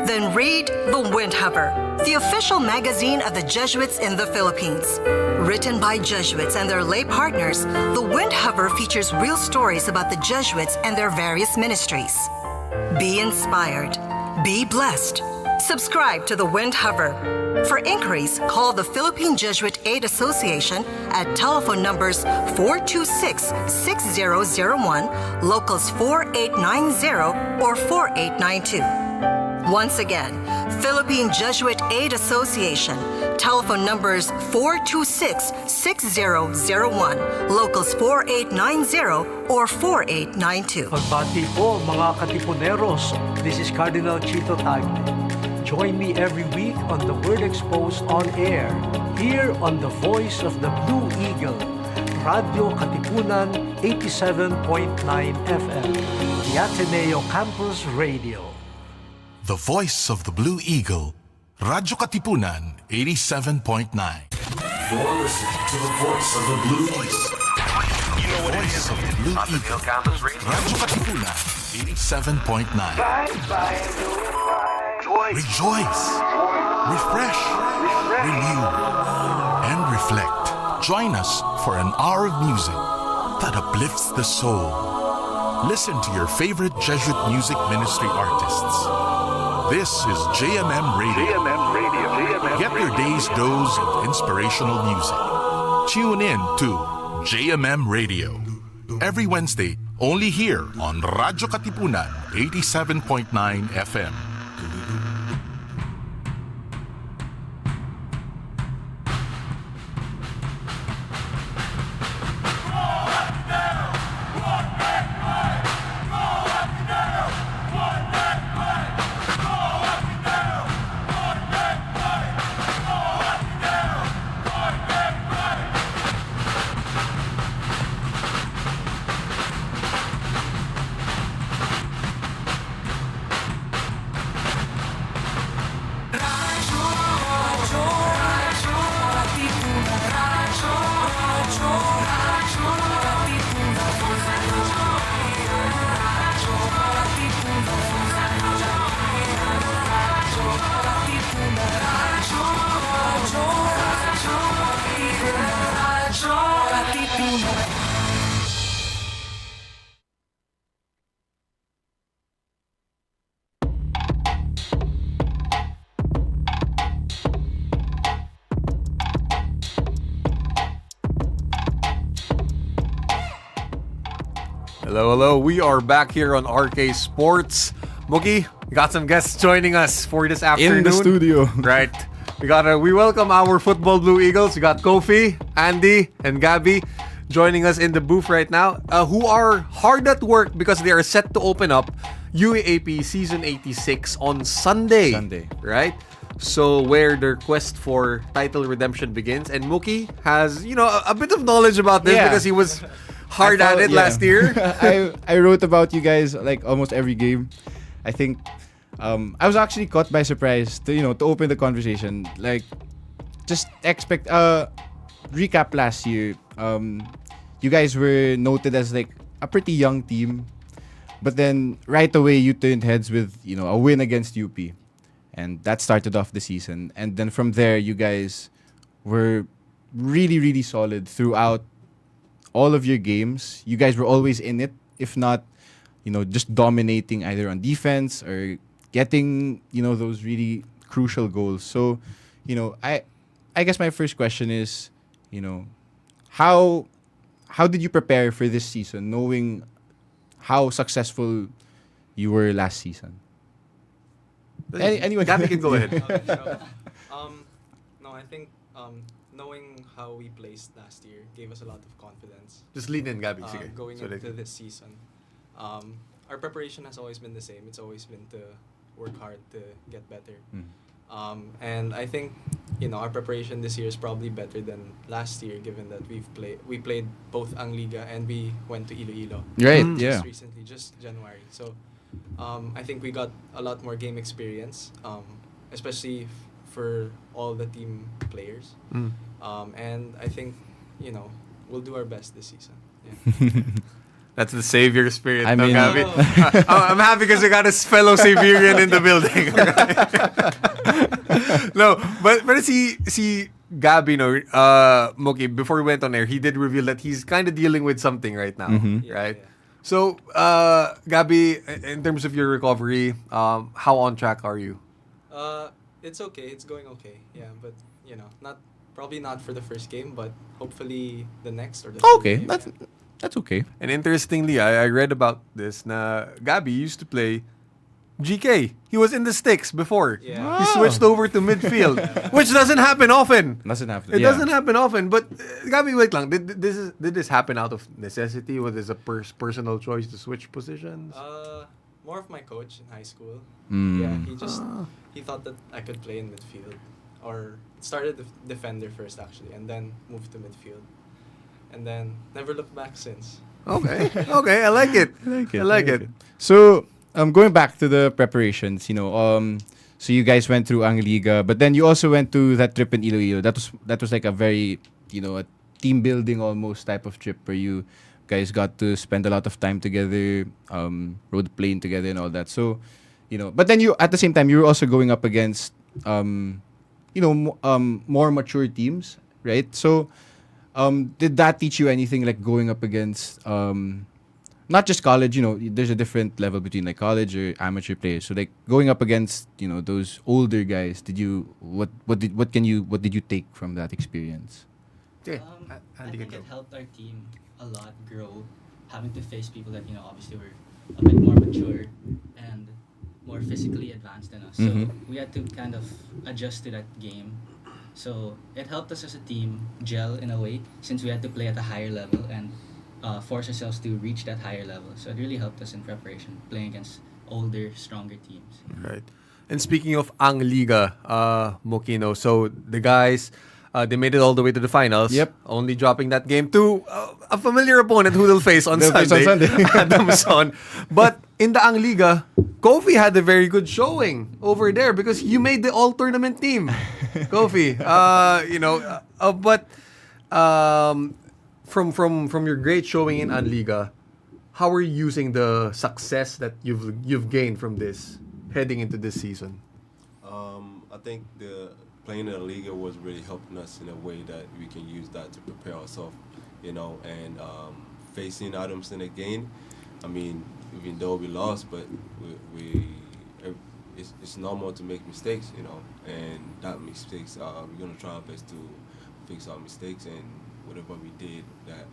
Then read The Windhover, the official magazine of the Jesuits in the Philippines. Written by Jesuits and their lay partners, The Windhover features real stories about the Jesuits and their various ministries. Be inspired. Be blessed. Subscribe to The Windhover. For inquiries, call the Philippine Jesuit Aid Association at telephone numbers 426-6001, locals 4890 or 4892. Once again, Philippine Jesuit Aid Association, telephone numbers 426-6001, locals 4890 or 4892. Pagbati po mga Katipuneros, this is Cardinal Chito Tagle. Join me every week on The Word Exposed on Air, here on the voice of the Blue Eagle, Radio Katipunan 87.9 FM, the Ateneo Campus Radio. The voice of the Blue Eagle, Radyo Katipunan, 87.9. You're listening to the voice of the Blue Eagle. You know what it is. Of the Blue Eagle, Campus Radio. Radyo Katipunan, 87.9. Rejoice, refresh, renew, and reflect. Join us for an hour of music that uplifts the soul. Listen to your favorite Jesuit music ministry artists. This is JMM Radio. Get your day's dose of inspirational music. Tune in to JMM Radio every Wednesday, only here on Radyo Katipunan 87.9 FM. Hello. We are back here on RK Sports. Mookie, we got some guests joining us for this afternoon. In the studio. Right. We welcome our Football Blue Eagles. We got Kofi, Andy, and Gabby joining us in the booth right now, who are hard at work because they are set to open up UAAP Season 86 on Sunday. Right? So where their quest for title redemption begins. And Mookie has, a bit of knowledge about this because he was hard at it last year. I wrote about you guys like almost every game. I think I was actually caught by surprise to open the conversation. Like, just expect recap last year. You guys were noted as like a pretty young team, but then right away you turned heads with a win against UP, and that started off the season. And then from there, you guys were really, really solid throughout all of your games. You guys were always in it, if not, just dominating either on defense or getting, those really crucial goals. So, I guess my first question is, how did you prepare for this season, knowing how successful you were last season? Anyone? Gabby can go ahead. No, I think knowing how we placed last year gave us a lot of confidence. Just lean in, Gabby. Sige. Going into this season. Our preparation has always been the same. It's always been to work hard to get better. And I think, our preparation this year is probably better than last year, given that we played both Ang Liga and we went to Iloilo. Right, Just recently, just January. So I think we got a lot more game experience, especially for all the team players. And I think, we'll do our best this season. Yeah. That's the Savior spirit. I mean, Gabby. I'm happy because we got a fellow Saviourian in the building. No, but see Gabby, Mookie, before we went on air, he did reveal that he's kind of dealing with something right now, right? Yeah. So, Gabby, in terms of your recovery, how on track are you? It's okay. It's going okay. Yeah, but probably not for the first game, but hopefully the next or the second game. That's okay. And interestingly, I read about this. Gabby used to play GK. He was in the sticks before. Yeah. He switched over to midfield, which doesn't happen often. Doesn't happen. It doesn't happen often. But Gabby, wait lang. Did this happen out of necessity? Was this a personal choice to switch positions? More of my coach in high school. Mm. Yeah, he thought that I could play in midfield, or started defender first actually, and then moved to midfield, and then never looked back since. Okay, I like it. I like it. So, going back to the preparations, so you guys went through Ang Liga, but then you also went to that trip in Iloilo. That was like a very, a team building almost type of trip where you guys got to spend a lot of time together, rode the plane together and all that. So, but then you, at the same time, you were also going up against, more mature teams, right? So, did that teach you anything, like going up against, not just college, there's a different level between like college or amateur players. So like going up against, those older guys, what did you take from that experience? I think it helped our team a lot grow, having to face people that, obviously were a bit more mature and more physically advanced than us. So we had to kind of adjust to that game. So it helped us as a team gel in a way, since we had to play at a higher level and force ourselves to reach that higher level. So it really helped us in preparation, playing against older, stronger teams. Right. And speaking of Ang Liga, Mookie, so the guys, they made it all the way to the finals. Yep. Only dropping that game to a familiar opponent who they'll face on Sunday. Adamson. But in the Ang Liga, Kofi had a very good showing over there because you made the all-tournament team. Kofi, but from your great showing in Ang Liga, how are you using the success that you've gained from this heading into this season? I think the playing in the Liga was really helping us in a way that we can use that to prepare ourselves, and facing Adamson again. I mean, even though we lost, but it's normal to make mistakes, and that mistakes, we're gonna try our best to fix our mistakes, and whatever we did that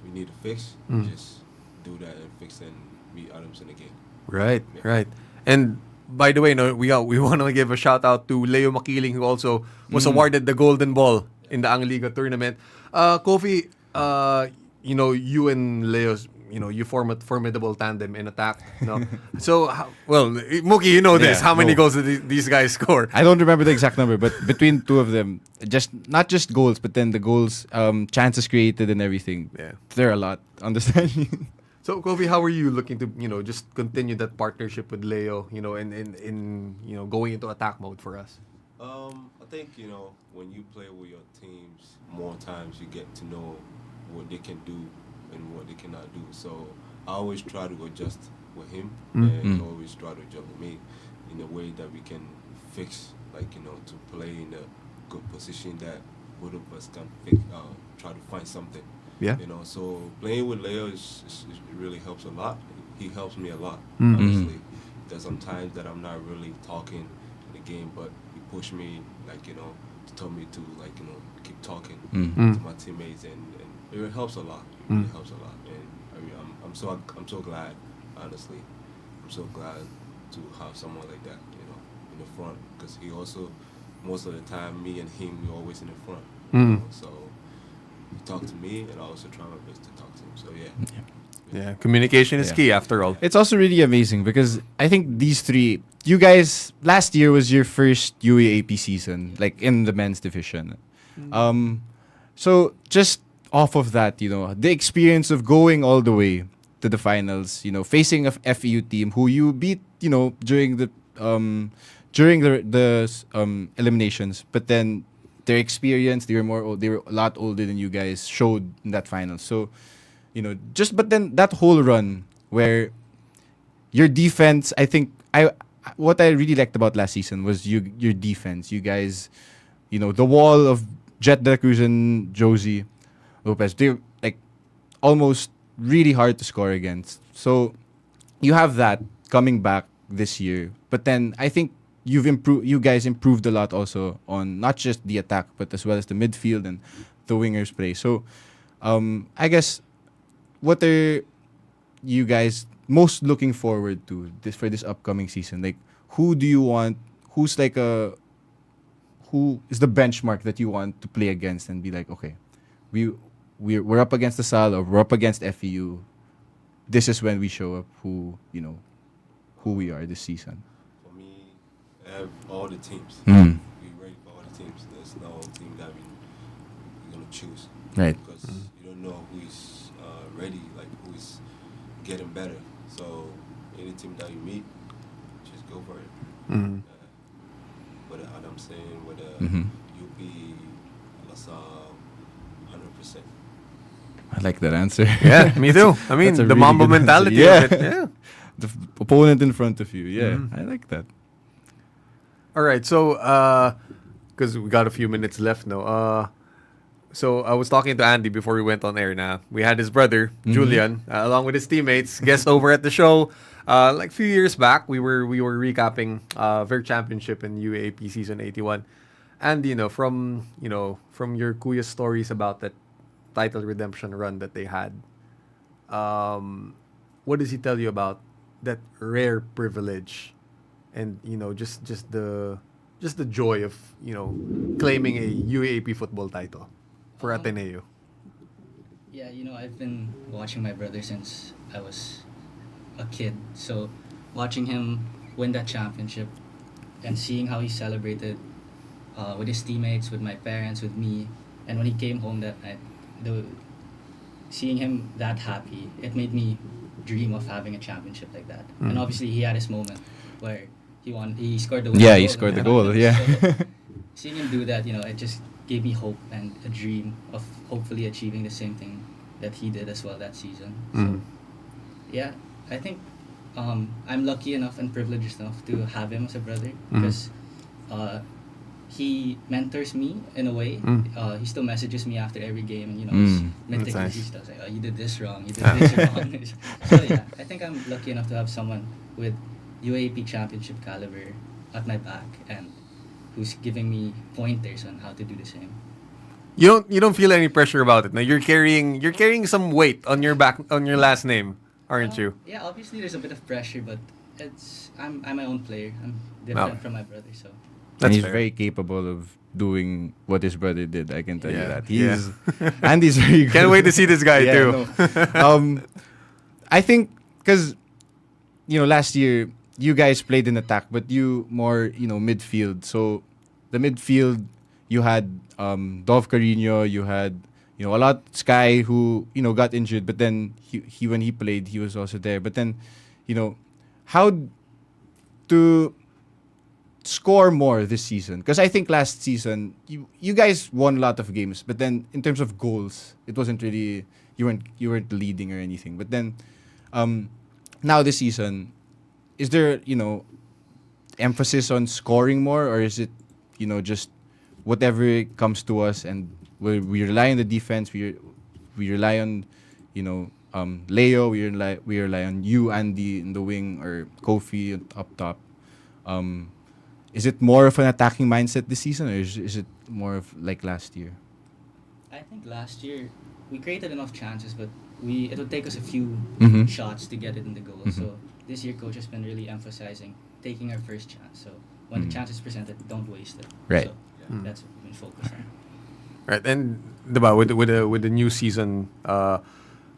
we need to fix, just do that and fix and beat Adamson again. Right, right. And by the way, we want to give a shout out to Leo Makiling, who also was awarded the Golden Ball in the Ang Liga tournament. Kofi, you and Leo's, you form a formidable tandem in attack. So, Mookie, this. How many goals did these guys score? I don't remember the exact number, but between two of them, not just goals, but then the goals, chances created and everything. Yeah, they're a lot. Understand? So, Kofi, how are you looking to, just continue that partnership with Leo, in going into attack mode for us? I think, when you play with your teams, more times you get to know what they can do and what they cannot do. So I always try to adjust with him, and he always try to adjust with me in a way that we can fix, to play in a good position that both of us can try to find something. Yeah. So playing with Leo it really helps a lot. He helps me a lot, honestly. There's some times that I'm not really talking in the game, but he pushed me, to tell me to, keep talking to my teammates, and it helps a lot. It really helps a lot, and I mean, I'm so glad, honestly. I'm so glad to have someone like that. the front because he also most of the time me and him we're always in the front. So he talked to me and I also try my best to talk to him. So Yeah, communication is key after all. It's also really amazing because I think these three, you guys, last year was your first UAAP season, like in the men's division. So just off of that, the experience of going all the way to the finals, facing a FEU team who you beat, during the eliminations, but then their experience, they were a lot older than you guys, showed in that final. So, but then that whole run where your defense, I think what I really liked about last season was your defense. You guys, the wall of Jet De La Cruz and Josie Lopez, they're like almost really hard to score against. So you have that coming back this year. But then I think you guys improved a lot also on not just the attack, but as well as the midfield and the wingers play. So I guess, what are you guys most looking forward to for this upcoming season? Like, who do you want? Who is the benchmark that you want to play against and be like, okay, we're up against the SAL or we're up against FEU. This is when we show up who we are this season. For me, I have all the teams. Mm. We're ready for all the teams. There's no team that we're gonna choose. Right. Because you don't know who is ready, like who is getting better. So any team that you meet, just go for it. Whether Adam saying, whether UP, LaSalle, 100%. I like that answer. Yeah, me too. I mean, the Mamba mentality of it. Yeah. The opponent in front of you. Yeah, I like that. All right, so because we got a few minutes left now. So I was talking to Andy before we went on air. Now we had his brother Julian, along with his teammates, guest over at the show. Like a few years back, we were recapping their championship in UAAP season 81, and from your Kuya stories about that title redemption run that they had, what does he tell you about that rare privilege, and just the joy of claiming a UAAP football title for Ateneo? Yeah, I've been watching my brother since I was a kid. So watching him win that championship and seeing how he celebrated with his teammates, with my parents, with me, and when he came home that night, seeing him that happy, it made me dream of having a championship like that. And obviously he had his moment where he scored the winning goal. Yeah, he scored the goal. Yeah. So seeing him do that, it just gave me hope and a dream of hopefully achieving the same thing that he did as well that season. So yeah, I think I'm lucky enough and privileged enough to have him as a brother because he mentors me in a way. He still messages me after every game, he's meticulous. He does like, you did this wrong, you did this wrong. So yeah, I think I'm lucky enough to have someone with UAP championship caliber at my back and who's giving me pointers on how to do the same. You don't feel any pressure about it. Now you're carrying some weight on your back, on your last name, aren't you? Yeah, obviously there's a bit of pressure, but I'm my own player. I'm different from my brother, so. And he's very capable of doing what his brother did. I can tell you that. And he's very good. Can't wait to see this guy too. No. I think because last year you guys played in attack, but you more midfield. So the midfield you had Dov Carino, you had a lot Sky who got injured, but then he when he played he was also there. But then how to score more this season, because I think last season you guys won a lot of games, but then in terms of goals it wasn't really, you weren't leading or anything. But then now this season, is there emphasis on scoring more, or is it just whatever comes to us and we rely on the defense, we rely on Leo, we rely on you, Andy, in the wing, or Kofi up top? Is it more of an attacking mindset this season, or is it more of like last year? I think last year we created enough chances, but it would take us a few shots to get it in the goal. So this year, coach has been really emphasizing taking our first chance. So when the chance is presented, don't waste it. Right. So that's what we've been focused on. Right, and diba, with the new season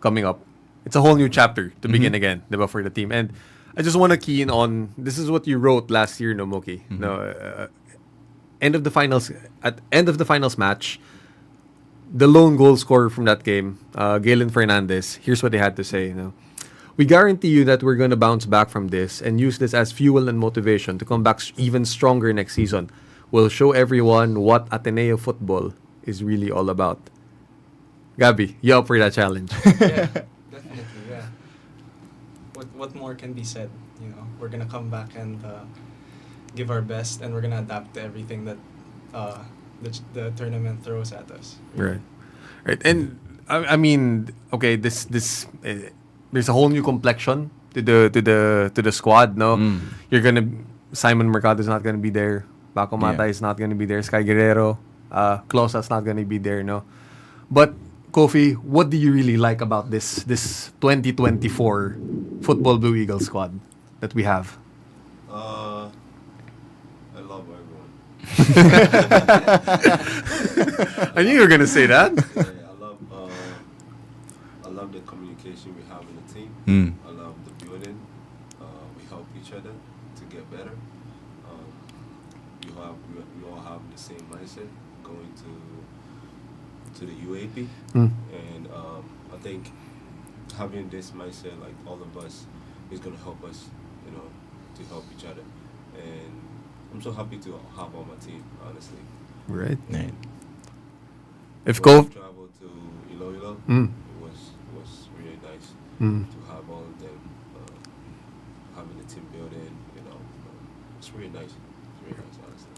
coming up, it's a whole new chapter to begin again, diba, for the team. And I just want to key in on, this is what you wrote last year, no, Mookie. No, end of the finals match, the lone goal scorer from that game, Galen Fernandez, here's what they had to say. We guarantee you that we're going to bounce back from this and use this as fuel and motivation to come back even stronger next season. We'll show everyone what Ateneo football is really all about. Gabby, you up for that challenge? Yeah, definitely, yeah. What more can be said? We're going to come back and give our best, and we're going to adapt to everything that the tournament throws at us. Right. And I mean, okay, this there's a whole new complexion to the squad. No, you're gonna Simon Mercado is not gonna be there. Baco Mata is not gonna be there. Sky Guerrero, Closa's not gonna be there. No, but Kofi, what do you really like about this 2024 Football Blue Eagles squad that we have? I love everyone. I knew you were gonna say that. I love the communication we have in the team. I love the building. We help each other to get better. We all have the same mindset going to the UAP, and I think having this mindset, like all of us, is going to help us, to help each other. And I'm so happy to have on my team, honestly. Right. If travel to Iloilo, it was really nice to have all of them, having the team building. It's really nice. It's really nice, honestly.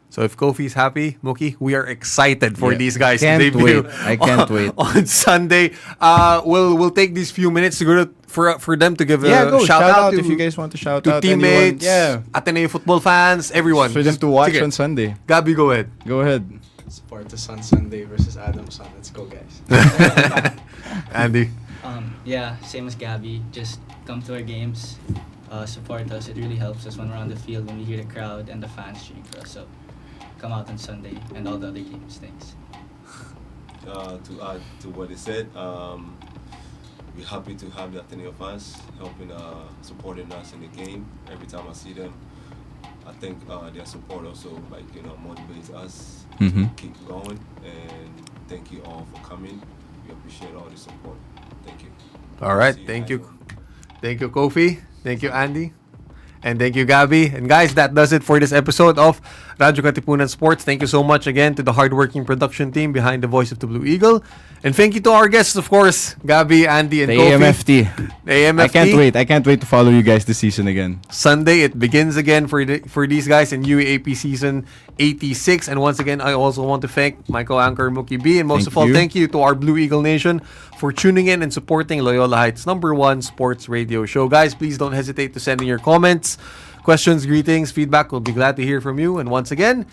So if Kofi's happy, Mookie, we are excited for these guys Can't to debut. wait. I can't wait. On Sunday. We'll take these few minutes to go for them to give a shout out to, if you guys want to shout to out teammates, anyone. Ateneo football fans, everyone. For them to watch Sige. on Sunday. Gabby, go ahead. Go ahead. Spartus on Sunday versus Adams on. Let's go, guys. Andy. Yeah, same as Gabby. Just come to our games, support us. It really helps us when we're on the field, when we hear the crowd and the fans cheering for us. So come out on Sunday and all the other games. Thanks. To add to what they said, we're happy to have the Ateneo fans helping, supporting us in the game. Every time I see them, I think their support also motivates us to keep going. And thank you all for coming. We appreciate all the support. Thank you. All right, thank you. Thank you, Kofi. Thank you, Andy. And thank you, Gabby. And guys, that does it for this episode of Radyo Katipunan Sports. Thank you so much again to the hardworking production team behind the voice of the Blue Eagle. And thank you to our guests, of course, Gabby, Andy, and The Kofi. AMFT. The AMFT. I can't wait to follow you guys this season again. Sunday, it begins again for these guys in UAP season 86. And once again, I also want to thank my co-anchor, Mookie B. And most of all, thank you to our Blue Eagle Nation for tuning in and supporting Loyola Heights' #1 sports radio show. Guys, please don't hesitate to send in your comments, questions, greetings, feedback. We'll be glad to hear from you. And once again,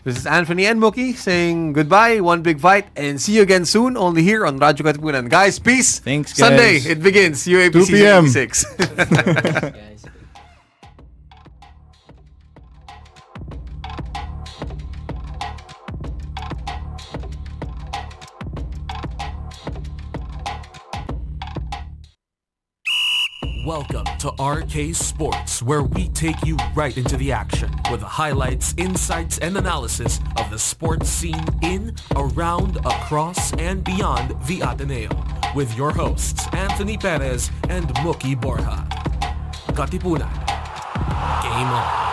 this is Anthony and Mookie saying goodbye, one big fight, and see you again soon, only here on Radyo Katipunan. Guys, peace. Thanks, guys. Sunday, it begins. UAP 2 p.m. 86. Welcome to RK Sports, where we take you right into the action with the highlights, insights, and analysis of the sports scene in, around, across, and beyond the Ateneo. With your hosts, Anthony Perez and Mookie Borja. Katipunan. Game on.